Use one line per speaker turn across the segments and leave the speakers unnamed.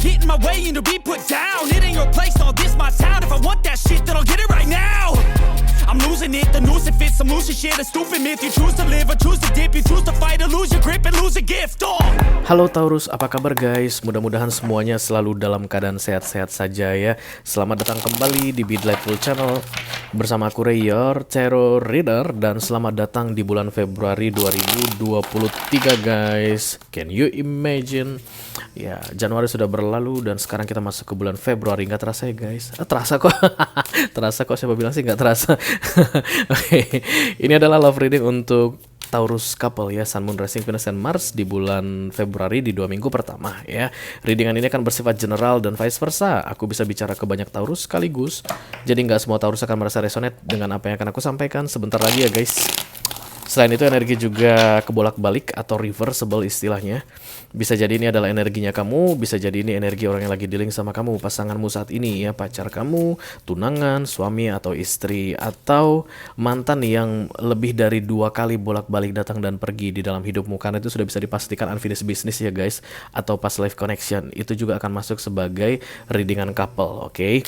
get in my way and to be put down. It ain't your place, all this my town. If I want that shit, then I'll get it right now. I'm losing it, the noose it fits. I'm losing shit, a stupid myth. You choose to live or choose to dip. You choose to fight or lose your grip and lose a gift.
Halo Taurus, apa kabar guys? Mudah-mudahan semuanya selalu dalam keadaan sehat-sehat saja ya. Selamat datang kembali di Delightful Channel bersama aku Ray, your Tarot Reader. Dan selamat datang di bulan Februari 2023 guys. Can you imagine? Ya, Januari sudah berlalu dan sekarang kita masuk ke bulan Februari. Nggak terasa ya guys? Terasa kok. Terasa kok, siapa bilang sih nggak terasa? Oke, ini adalah love reading untuk Taurus couple ya, Sun, Moon, Rising, Venus, dan Mars di bulan Februari di 2 minggu pertama ya. Readingan ini akan bersifat general dan vice versa. Aku bisa bicara ke banyak Taurus sekaligus, jadi nggak semua Taurus akan merasa resonate dengan apa yang akan aku sampaikan sebentar lagi ya guys. Selain itu energi juga kebolak-balik atau reversible istilahnya. Bisa jadi ini adalah energinya kamu, bisa jadi ini energi orang yang lagi dealing sama kamu, pasanganmu saat ini ya, pacar kamu, tunangan, suami atau istri, atau mantan yang lebih dari 2 kali bolak-balik datang dan pergi di dalam hidupmu. Karena itu sudah bisa dipastikan unfinished business ya guys, atau past life connection. Itu juga akan masuk sebagai readingan couple, oke?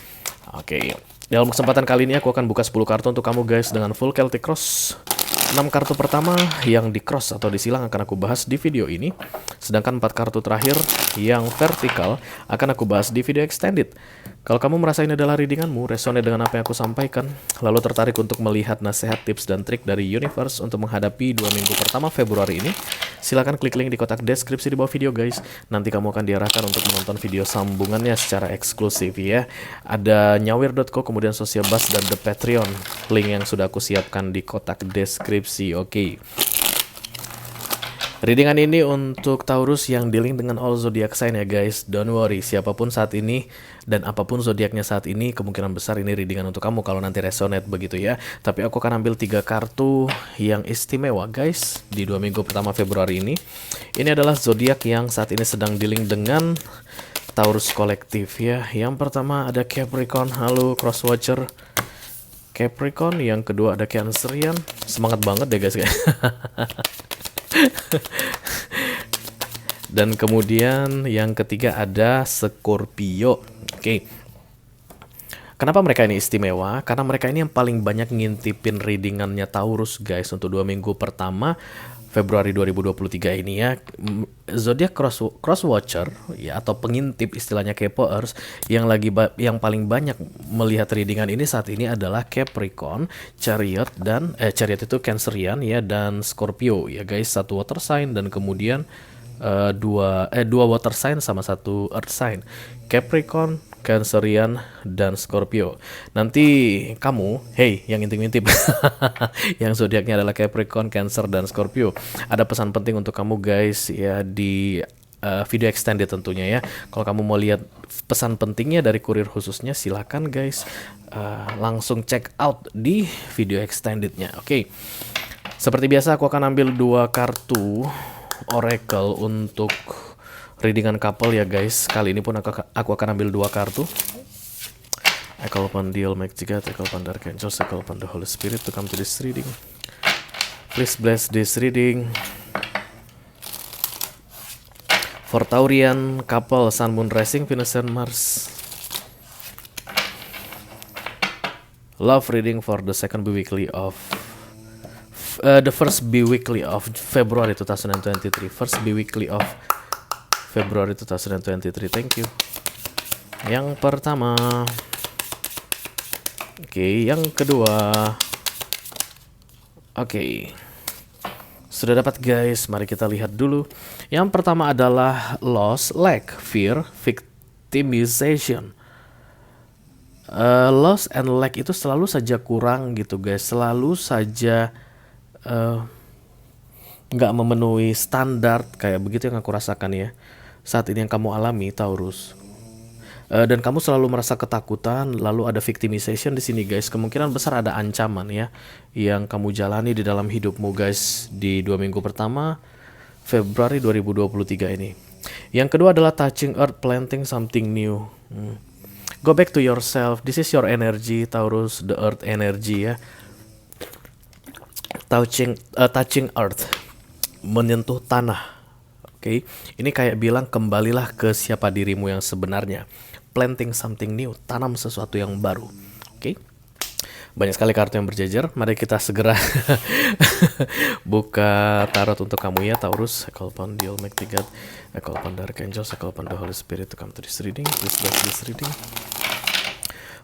Oke. Dalam kesempatan kali ini aku akan buka 10 kartu untuk kamu guys dengan full Celtic Cross. 6 kartu pertama yang di cross atau disilang akan aku bahas di video ini. Sedangkan 4 kartu terakhir yang vertikal akan aku bahas di video extended. Kalau kamu merasa ini adalah readinganmu, resonate dengan apa yang aku sampaikan, lalu tertarik untuk melihat nasihat, tips, dan trik dari universe untuk menghadapi 2 minggu pertama Februari ini, silakan klik link di kotak deskripsi di bawah video guys. Nanti kamu akan diarahkan untuk menonton video sambungannya secara eksklusif ya. Ada nyawir.co, kemudian Social Buzz, dan The Patreon. Link yang sudah aku siapkan di kotak deskripsi, oke. Readingan ini untuk Taurus yang dealing dengan all zodiac sign ya guys. Don't worry, siapapun saat ini dan apapun zodiaknya saat ini, kemungkinan besar ini readingan untuk kamu kalau nanti resonate begitu ya. Tapi aku akan ambil 3 kartu yang istimewa guys di 2 minggu pertama Februari ini. Ini adalah zodiak yang saat ini sedang dealing dengan Taurus kolektif ya. Yang pertama ada Capricorn, halo Crosswatcher Capricorn. Yang kedua ada Cancerian. Semangat banget deh guys. Dan kemudian yang ketiga ada Scorpio. Oke. Kenapa mereka ini istimewa? Karena mereka ini yang paling banyak ngintipin readingannya Taurus guys untuk 2 minggu pertama Februari 2023 ini ya. Zodiak crosswatcher ya, atau pengintip istilahnya kepoers yang paling banyak melihat readingan ini saat ini adalah Capricorn, Chariot, dan Chariot itu Cancerian ya, dan Scorpio ya guys. 1 water sign dan kemudian dua water sign sama 1 earth sign, Capricorn, Cancerian, dan Scorpio. Nanti kamu, hey yang ngintip-ngintip yang zodiaknya adalah Capricorn, Cancer, dan Scorpio, ada pesan penting untuk kamu guys ya di video extended tentunya ya. Kalau kamu mau lihat pesan pentingnya dari kurir khususnya, silakan guys langsung check out di video extendednya. Oke. Seperti biasa aku akan ambil 2 kartu Oracle untuk readingan couple ya guys. Kali ini pun aku akan ambil 2 kartu. I call upon the Almighty God, I call upon the Archangels, I call upon the Holy Spirit to come to this reading. Please bless this reading for Taurian couple, Sun, Moon, Rising, Venus, and Mars. Love reading for the second biweekly of the first biweekly of February 2023. First biweekly of February 2023. Thank you. Yang pertama. Oke, yang kedua. Oke. Sudah dapat guys, mari kita lihat dulu. Yang pertama adalah loss, lack, fear, victimization. Loss and lack itu selalu saja kurang gitu guys. Selalu saja nggak memenuhi standar, kayak begitu yang aku rasakan ya saat ini yang kamu alami Taurus. Dan kamu selalu merasa ketakutan, lalu ada victimization di sini guys. Kemungkinan besar ada ancaman ya yang kamu jalani di dalam hidupmu guys di 2 minggu pertama Februari 2023 ini. Yang kedua adalah touching earth, planting something new. Go back to yourself. This is your energy Taurus, the earth energy ya. Touching earth, menyentuh tanah. Oke, ini kayak bilang kembalilah ke siapa dirimu yang sebenarnya. Planting something new, tanam sesuatu yang baru. Oke. Banyak sekali kartu yang berjejer. Mari kita segera buka tarot untuk kamu ya Taurus. I call upon the Almighty God, I call upon the Archangels, I call upon the Holy Spirit to come to this reading. Please bless this reading.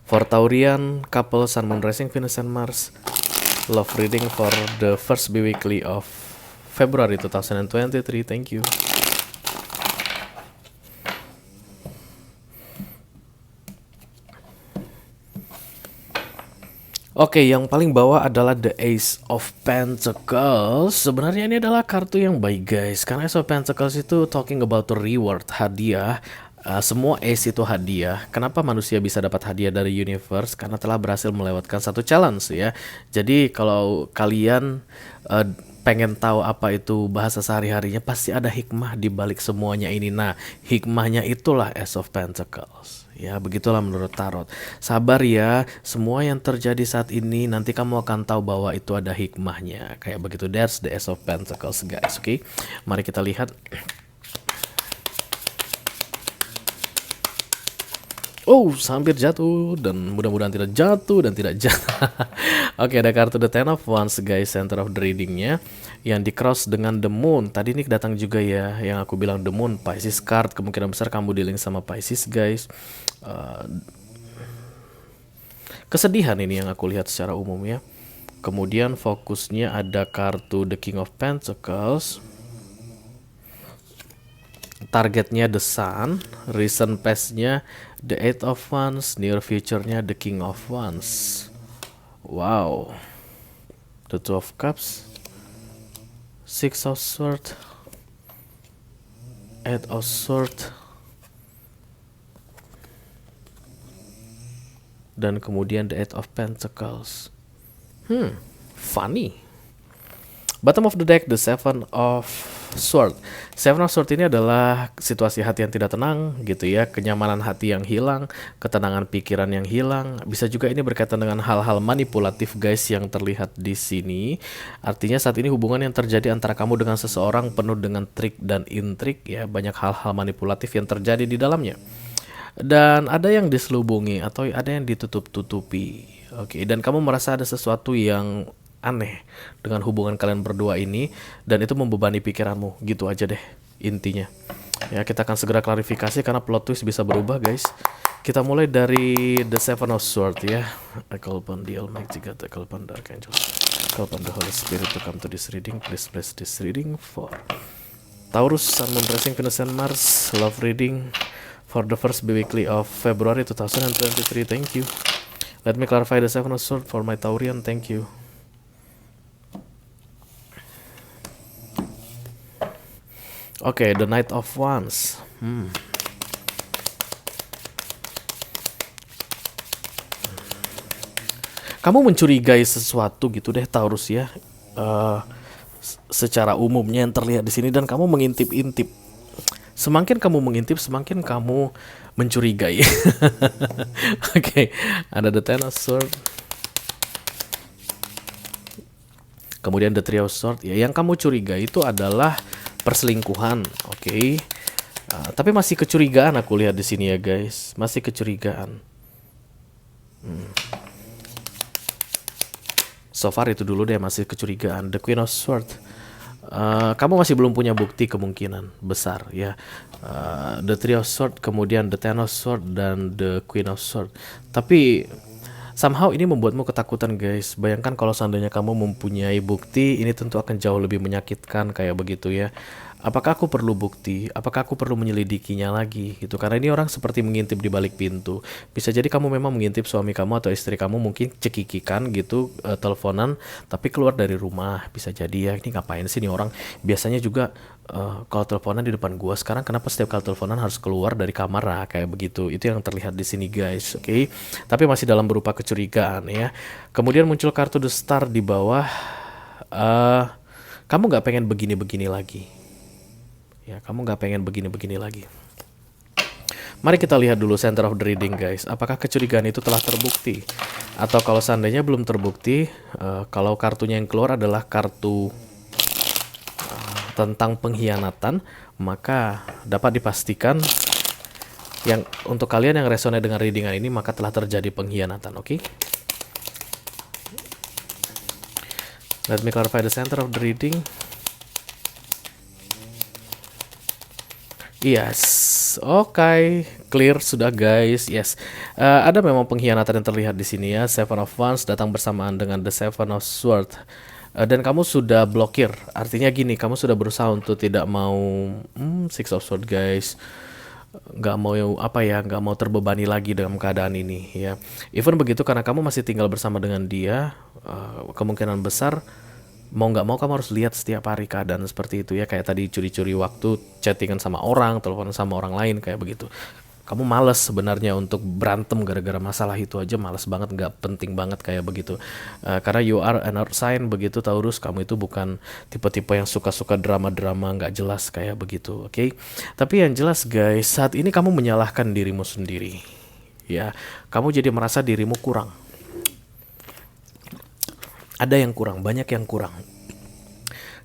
For Taurian couple Sun Moon Rising Venus and Mars, love reading for the first bi-weekly of February 2023. Thank you. Oke, yang paling bawah adalah The Ace of Pentacles. Sebenarnya ini adalah kartu yang baik guys, karena Ace of Pentacles itu talking about the reward, hadiah. Semua Ace itu hadiah. Kenapa manusia bisa dapat hadiah dari universe? Karena telah berhasil melewatkan satu challenge ya. Jadi kalau kalian pengen tahu apa itu bahasa sehari-harinya, pasti ada hikmah di balik semuanya ini. Nah, hikmahnya itulah Ace of Pentacles. Ya, begitulah menurut tarot. Sabar ya, semua yang terjadi saat ini nanti kamu akan tahu bahwa itu ada hikmahnya. Kayak begitu, that's the Ace of Pentacles guys, oke? Mari kita lihat. Oh, hampir jatuh dan mudah-mudahan tidak jatuh dan tidak jatuh. Oke, ada kartu The Ten of Wands guys, center of the readingnya yang di cross dengan The Moon. Tadi ini datang juga ya, yang aku bilang The Moon, Pisces card. Kemungkinan besar kamu dealing sama Pisces guys. Kesedihan ini yang aku lihat secara umum ya. Kemudian fokusnya ada kartu The King of Pentacles. Targetnya The Sun, recent past-nya The Eight of Wands, near future-nya The King of Wands. Wow. The Two of Cups, Six of Swords, Eight of Swords, dan kemudian The Eight of Pentacles. Funny. Bottom of the deck, the Seven of Swords. Seven of Swords ini adalah situasi hati yang tidak tenang gitu ya, kenyamanan hati yang hilang, ketenangan pikiran yang hilang. Bisa juga ini berkaitan dengan hal-hal manipulatif guys yang terlihat di sini. Artinya saat ini hubungan yang terjadi antara kamu dengan seseorang penuh dengan trik dan intrik ya, banyak hal-hal manipulatif yang terjadi di dalamnya. Dan ada yang diselubungi atau ada yang ditutup-tutupi. Oke, dan kamu merasa ada sesuatu yang aneh dengan hubungan kalian berdua ini, dan itu membebani pikiranmu. Gitu aja deh intinya ya. Kita akan segera klarifikasi karena plot twist bisa berubah guys. Kita mulai dari The Seven of Swords ya. I call upon the Almighty God, I call upon the Archangel, I call upon the Holy Spirit to come to this reading. Please bless this reading for Taurus, Sun, Moon, Rising, Venus and Mars. Love reading for the first bi-weekly of February 2023. Thank you. Let me clarify the Seven of Swords for my Taurian. Thank you. Oke, The Knight of Wands. Kamu mencurigai sesuatu gitu deh Taurus ya. Secara umumnya yang terlihat di sini, dan kamu mengintip-intip. Semakin kamu mengintip, semakin kamu mencurigai. Oke, ada The Ten of Swords. Kemudian The Three of Swords. Ya, yang kamu curigai itu adalah perselingkuhan, oke. Tapi masih kecurigaan aku lihat di sini ya guys, masih kecurigaan. So far itu dulu deh, masih kecurigaan. The Queen of Swords, kamu masih belum punya bukti kemungkinan besar ya. The Three of Swords, kemudian The Ten of Swords dan The Queen of Swords. Tapi somehow ini membuatmu ketakutan guys. Bayangkan kalau seandainya kamu mempunyai bukti, ini tentu akan jauh lebih menyakitkan kayak begitu ya. Apakah aku perlu bukti? Apakah aku perlu menyelidikinya lagi gitu? Karena ini orang seperti mengintip di balik pintu. Bisa jadi kamu memang mengintip suami kamu atau istri kamu, mungkin cekikikan gitu, teleponan, tapi keluar dari rumah. Bisa jadi ya, ini ngapain sih nih orang? Biasanya juga kalau teleponan di depan gua, sekarang kenapa setiap kali teleponan harus keluar dari kamar kayak begitu? Itu yang terlihat di sini guys, oke? Tapi masih dalam berupa kecurigaan ya. Kemudian muncul kartu The Star di bawah. Kamu nggak pengen begini-begini lagi. Ya, kamu nggak pengen begini-begini lagi. Mari kita lihat dulu center of the reading guys. Apakah kecurigaan itu telah terbukti? Atau kalau seandainya belum terbukti, kalau kartunya yang keluar adalah kartu tentang pengkhianatan, maka dapat dipastikan yang untuk kalian yang resonate dengan readingan ini, maka telah terjadi pengkhianatan. Oke? Let me clarify the center of the reading. Yes, oke, clear sudah guys. Yes, ada memang pengkhianatan yang terlihat di sini ya. Seven of Wands datang bersamaan dengan the Seven of Swords. Dan kamu sudah blokir. Artinya gini, kamu sudah berusaha untuk tidak mau Six of Swords guys. Nggak mau nggak mau terbebani lagi dalam keadaan ini ya. Even begitu, karena kamu masih tinggal bersama dengan dia, kemungkinan besar mau nggak mau kamu harus lihat setiap hari keadaan seperti itu ya. Kayak tadi curi-curi waktu, chattingan sama orang, telepon sama orang lain kayak begitu. Kamu males sebenarnya untuk berantem gara-gara masalah itu aja, males banget, nggak penting banget kayak begitu. Karena you are an earth sign begitu Taurus, kamu itu bukan tipe-tipe yang suka-suka drama-drama nggak jelas kayak begitu, oke? Tapi yang jelas guys, saat ini kamu menyalahkan dirimu sendiri, ya. Kamu jadi merasa dirimu kurang. Ada yang kurang, banyak yang kurang.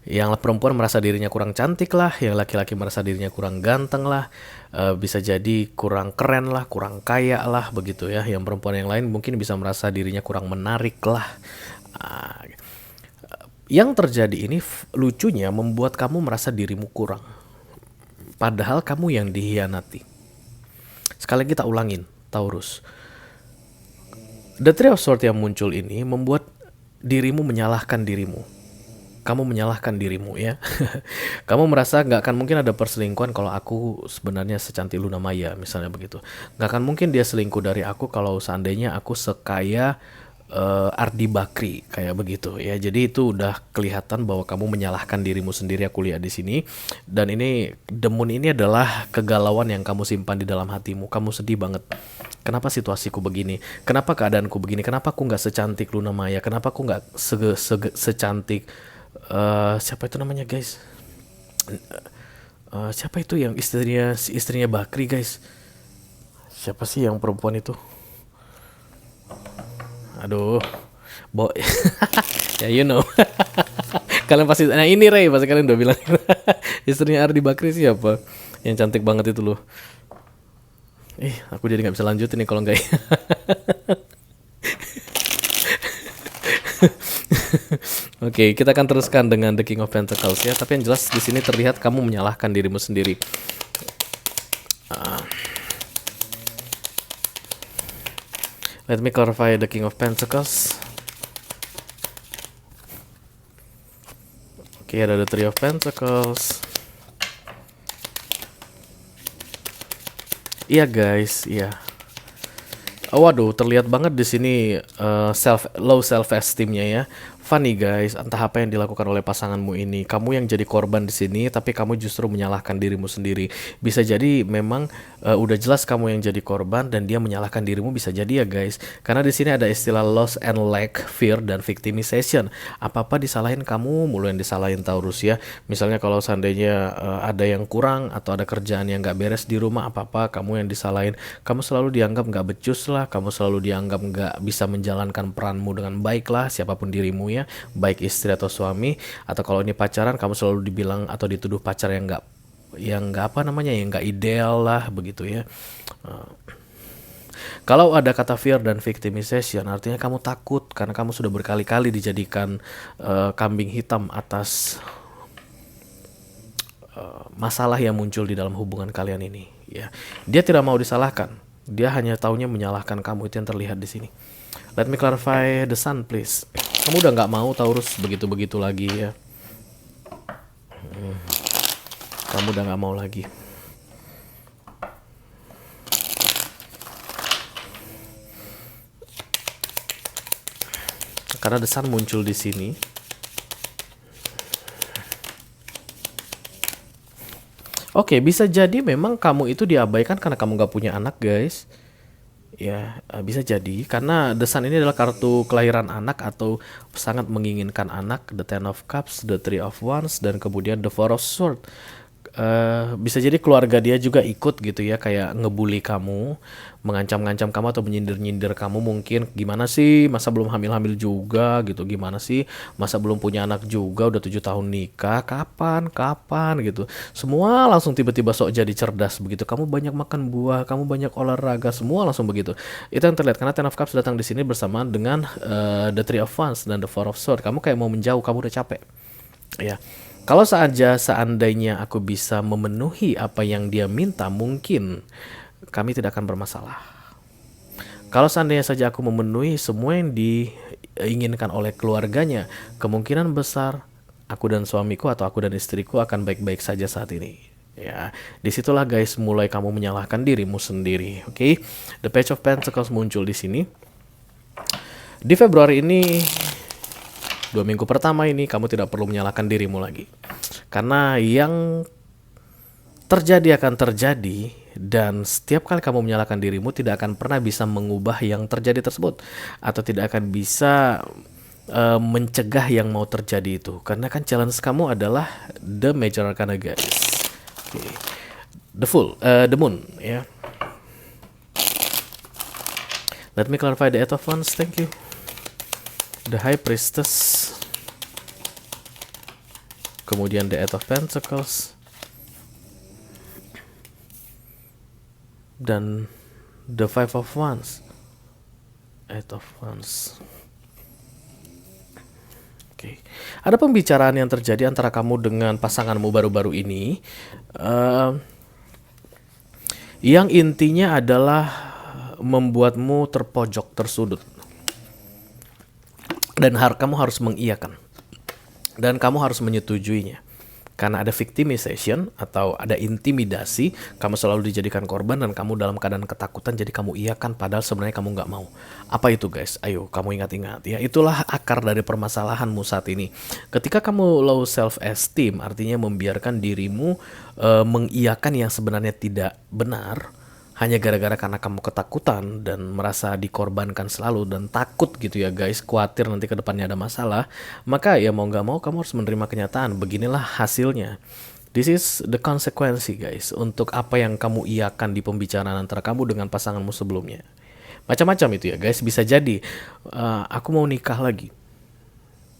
Yang perempuan merasa dirinya kurang cantik lah, yang laki-laki merasa dirinya kurang ganteng lah, bisa jadi kurang keren lah, kurang kaya lah begitu ya. Yang perempuan yang lain mungkin bisa merasa dirinya kurang menarik lah. Yang terjadi ini lucunya membuat kamu merasa dirimu kurang, padahal kamu yang dihianati. Sekali lagi kita ulangin, Taurus. The Three of Swords yang muncul ini membuat dirimu menyalahkan dirimu. Kamu menyalahkan dirimu ya. Kamu merasa nggak akan mungkin ada perselingkuhan kalau aku sebenarnya secantik Luna Maya misalnya begitu. Nggak akan mungkin dia selingkuh dari aku kalau seandainya aku sekaya Ardi Bakri kayak begitu ya. Jadi itu udah kelihatan bahwa kamu menyalahkan dirimu sendiri, aku lihat di sini. Dan ini The Moon ini adalah kegalauan yang kamu simpan di dalam hatimu. Kamu sedih banget. Kenapa situasiku begini? Kenapa keadaanku begini? Kenapa aku nggak secantik Luna Maya? Kenapa aku nggak secantik siapa itu namanya guys? Siapa itu yang istrinya Bakri guys? Siapa sih yang perempuan itu? Aduh, ya you know. Kalian pasti, nah ini Ray, pasti kalian udah bilang. Istrinya Ardi Bakri siapa? Yang cantik banget itu loh. Aku jadi nggak bisa lanjutin nih kalau nggak. Oke, kita akan teruskan dengan The King of Pentacles ya. Tapi yang jelas di sini terlihat kamu menyalahkan dirimu sendiri. Let me clarify the King of Pentacles. Oke, ada the Three of Pentacles. Iya guys, iya. Waduh, terlihat banget di sini low self esteemnya ya. Funny guys, entah apa yang dilakukan oleh pasanganmu ini. Kamu yang jadi korban di sini, tapi kamu justru menyalahkan dirimu sendiri. Bisa jadi memang udah jelas kamu yang jadi korban dan dia menyalahkan dirimu, bisa jadi ya guys. Karena di sini ada istilah loss and lack, fear dan victimization. Apa-apa disalahin kamu, mulu yang disalahin Taurus ya. Misalnya kalau seandainya ada yang kurang atau ada kerjaan yang nggak beres di rumah, apa-apa kamu yang disalahin. Kamu selalu dianggap nggak becus lah, kamu selalu dianggap nggak bisa menjalankan peranmu dengan baik lah, siapapun dirimu ya, baik istri atau suami. Atau kalau ini pacaran, kamu selalu dibilang atau dituduh pacar yang nggak ideal lah begitu ya. Kalau ada kata fear dan victimization, artinya kamu takut karena kamu sudah berkali-kali dijadikan kambing hitam atas masalah yang muncul di dalam hubungan kalian ini ya. Dia tidak mau disalahkan, dia hanya taunya menyalahkan kamu. Itu yang terlihat di sini. Let me clarify the sun please. Kamu udah nggak mau Taurus begitu-begitu lagi ya. Kamu udah nggak mau lagi. Karena the sun muncul di sini. Oke, bisa jadi memang kamu itu diabaikan karena kamu nggak punya anak guys. Ya, bisa jadi karena The Sun ini adalah kartu kelahiran anak atau sangat menginginkan anak. The Ten of Cups, The Three of Wands, dan kemudian The Four of Swords. Bisa jadi keluarga dia juga ikut gitu ya, kayak ngebully kamu, mengancam-ngancam kamu atau menyindir-nyindir kamu mungkin, gimana sih masa belum hamil-hamil juga gitu, gimana sih masa belum punya anak juga, udah 7 tahun nikah, kapan kapan gitu. Semua langsung tiba-tiba sok jadi cerdas begitu, kamu banyak makan buah, kamu banyak olahraga, semua langsung begitu. Itu yang terlihat karena Ten of Cups datang di sini bersamaan dengan the Three of Wands dan the Four of Swords. Kamu kayak mau menjauh, kamu udah capek ya. Kalau seandainya aku bisa memenuhi apa yang dia minta, mungkin kami tidak akan bermasalah. Kalau seandainya saja aku memenuhi semua yang diinginkan oleh keluarganya, kemungkinan besar aku dan suamiku atau aku dan istriku akan baik-baik saja saat ini. Ya, disitulah guys mulai kamu menyalahkan dirimu sendiri. Oke, The Page of Pentacles muncul di sini. Di Februari ini, 2 minggu pertama ini kamu tidak perlu menyalahkan dirimu lagi. Karena yang terjadi akan terjadi, dan setiap kali kamu menyalahkan dirimu tidak akan pernah bisa mengubah yang terjadi tersebut, atau tidak akan bisa mencegah yang mau terjadi itu. Karena kan challenge kamu adalah the Major Arcana guys. Okay. The Moon ya. Let me clarify the Eight of Wands. Thank you. The High Priestess, kemudian the Eight of Pentacles, dan the Five of Wands, Eight of Wands. Oke, ada pembicaraan yang terjadi antara kamu dengan pasanganmu baru-baru ini, yang intinya adalah membuatmu terpojok, tersudut. Dan kamu harus mengiyakan, dan kamu harus menyetujuinya. Karena ada victimization atau ada intimidasi, kamu selalu dijadikan korban dan kamu dalam keadaan ketakutan, jadi kamu iyakan padahal sebenarnya kamu nggak mau. Apa itu guys? Ayo kamu ingat-ingat ya, itulah akar dari permasalahanmu saat ini. Ketika kamu low self esteem, artinya membiarkan dirimu mengiyakan yang sebenarnya tidak benar, hanya gara-gara karena kamu ketakutan dan merasa dikorbankan selalu dan takut gitu ya guys, khawatir nanti ke depannya ada masalah, maka ya mau nggak mau kamu harus menerima kenyataan. Beginilah hasilnya. This is the consequence guys, untuk apa yang kamu iakan di pembicaraan antara kamu dengan pasanganmu sebelumnya. Macam-macam itu ya guys, bisa jadi aku mau nikah lagi.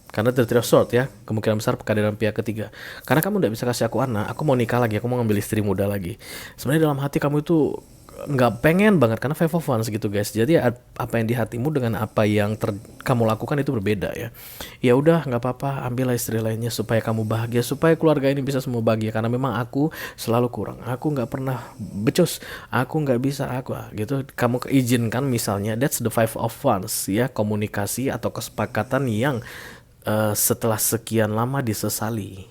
Karena the Three of Swords ya, kemungkinan besar kehadiran pihak ketiga. Karena kamu udah bisa kasih aku anak, aku mau nikah lagi, aku mau ngambil istri muda lagi. Sebenarnya dalam hati kamu itu nggak pengen banget karena Five of Wands gitu guys. Jadi apa yang di hatimu dengan apa yang kamu lakukan itu berbeda ya. Ya udah nggak apa-apa, ambillah istri lainnya supaya kamu bahagia, supaya keluarga ini bisa semua bahagia. Karena memang aku selalu kurang, aku nggak pernah becus, aku nggak bisa aku gitu. Kamu izinkan misalnya, that's the Five of Wands ya, komunikasi atau kesepakatan yang setelah sekian lama disesali.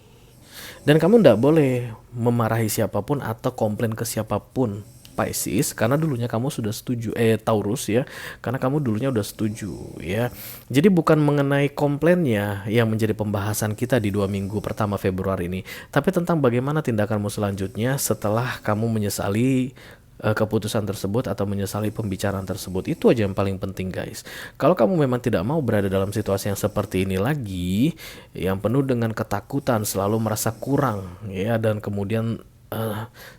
Dan kamu nggak boleh memarahi siapapun atau komplain ke siapapun Pisces, karena dulunya kamu sudah setuju, Taurus ya, karena kamu dulunya udah setuju ya. Jadi bukan mengenai komplainnya yang menjadi pembahasan kita di 2 minggu pertama Februari ini, tapi tentang bagaimana tindakanmu selanjutnya setelah kamu menyesali keputusan tersebut atau menyesali pembicaraan tersebut. Itu aja yang paling penting guys. Kalau kamu memang tidak mau berada dalam situasi yang seperti ini lagi, yang penuh dengan ketakutan, selalu merasa kurang ya, dan kemudian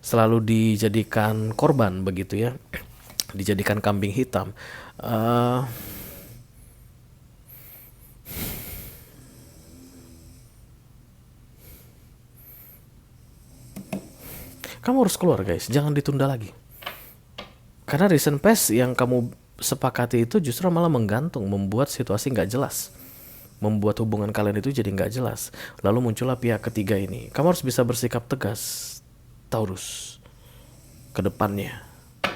selalu dijadikan korban begitu ya, dijadikan kambing hitam, kamu harus keluar guys, jangan ditunda lagi. Karena recent past yang kamu sepakati itu justru malah menggantung, membuat situasi nggak jelas, membuat hubungan kalian itu jadi nggak jelas. Lalu muncullah pihak ketiga ini. Kamu harus bisa bersikap tegas Taurus ke depannya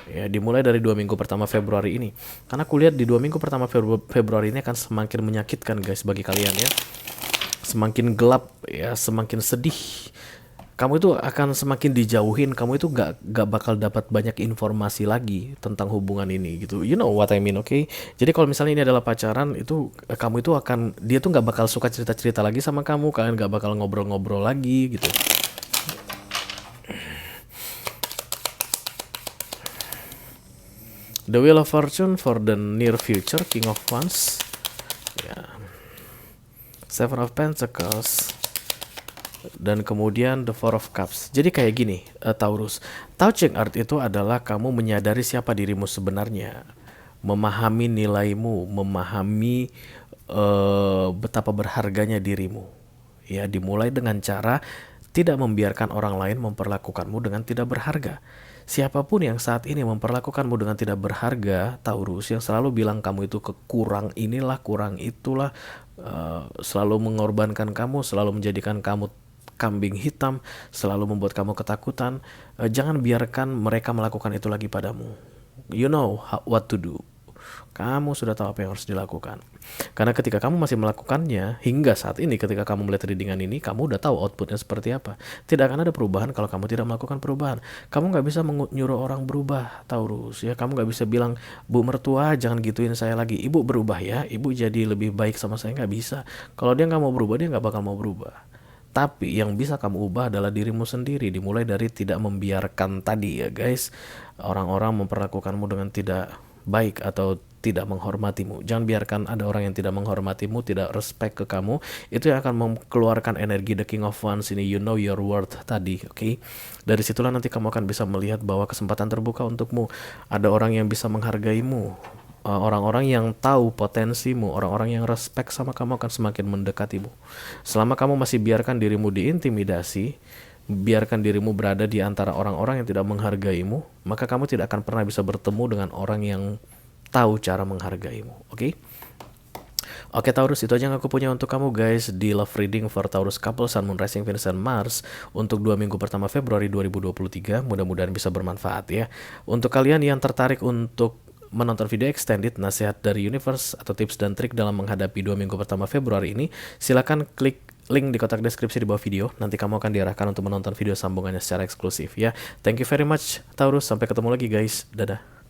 ya, dimulai dari 2 minggu pertama Februari ini. Karena aku lihat di 2 minggu pertama Februari ini akan semakin menyakitkan guys bagi kalian ya. Semakin gelap ya, semakin sedih. Kamu itu akan semakin dijauhin, kamu itu gak bakal dapat banyak informasi lagi tentang hubungan ini gitu. You know what I mean, okay? Jadi kalau misalnya ini adalah pacaran, itu kamu itu akan, dia tuh gak bakal suka cerita-cerita lagi sama kamu, kalian gak bakal ngobrol-ngobrol lagi gitu. The Wheel of Fortune for the near future, King of Wands, yeah. Seven of Pentacles, Dan kemudian the Four of Cups. Jadi kayak gini, Taurus. Tao Ching Art itu adalah kamu menyadari siapa dirimu sebenarnya, memahami nilaimu, memahami betapa berharganya dirimu. Ya, dimulai dengan cara tidak membiarkan orang lain memperlakukanmu dengan tidak berharga. Siapapun yang saat ini memperlakukanmu dengan tidak berharga, Taurus, yang selalu bilang kamu itu kekurang inilah, kurang itulah, selalu mengorbankan kamu, selalu menjadikan kamu kambing hitam, selalu membuat kamu ketakutan, jangan biarkan mereka melakukan itu lagi padamu. You know what to do. Kamu sudah tahu apa yang harus dilakukan. Karena ketika kamu masih melakukannya, hingga saat ini ketika kamu melihat readingan ini, kamu udah tahu outputnya seperti apa. Tidak akan ada perubahan kalau kamu tidak melakukan perubahan. Kamu nggak bisa menyuruh orang berubah, Taurus. Ya, kamu nggak bisa bilang, Bu mertua jangan gituin saya lagi. Ibu berubah ya, ibu jadi lebih baik sama saya, nggak bisa. Kalau dia nggak mau berubah, dia nggak bakal mau berubah. Tapi yang bisa kamu ubah adalah dirimu sendiri, dimulai dari tidak membiarkan tadi ya guys, orang-orang memperlakukanmu dengan tidak baik atau tidak menghormatimu. Jangan biarkan ada orang yang tidak menghormatimu, tidak respect ke kamu. Itu yang akan mengeluarkan energi the King of Wands ini, you know your worth tadi, oke? Dari situlah nanti kamu akan bisa melihat bahwa kesempatan terbuka untukmu. Ada orang yang bisa menghargaimu. Orang-orang yang tahu potensimu, orang-orang yang respect sama kamu akan semakin mendekatimu. Selama kamu masih biarkan dirimu diintimidasi, biarkan dirimu berada di antara orang-orang yang tidak menghargaimu, maka kamu tidak akan pernah bisa bertemu dengan orang yang tahu cara menghargaimu. Oke? Oke Taurus, itu aja yang aku punya untuk kamu guys di love reading for Taurus couple Sun, Moon, Rising, Venus, dan Mars untuk 2 minggu pertama Februari 2023. Mudah-mudahan bisa bermanfaat ya. Untuk kalian yang tertarik untuk menonton video extended nasihat dari universe atau tips dan trik dalam menghadapi 2 minggu pertama Februari ini, silakan klik link di kotak deskripsi di bawah video. Nanti kamu akan diarahkan untuk menonton video sambungannya secara eksklusif ya. Thank you very much Taurus, sampai ketemu lagi guys. Dadah.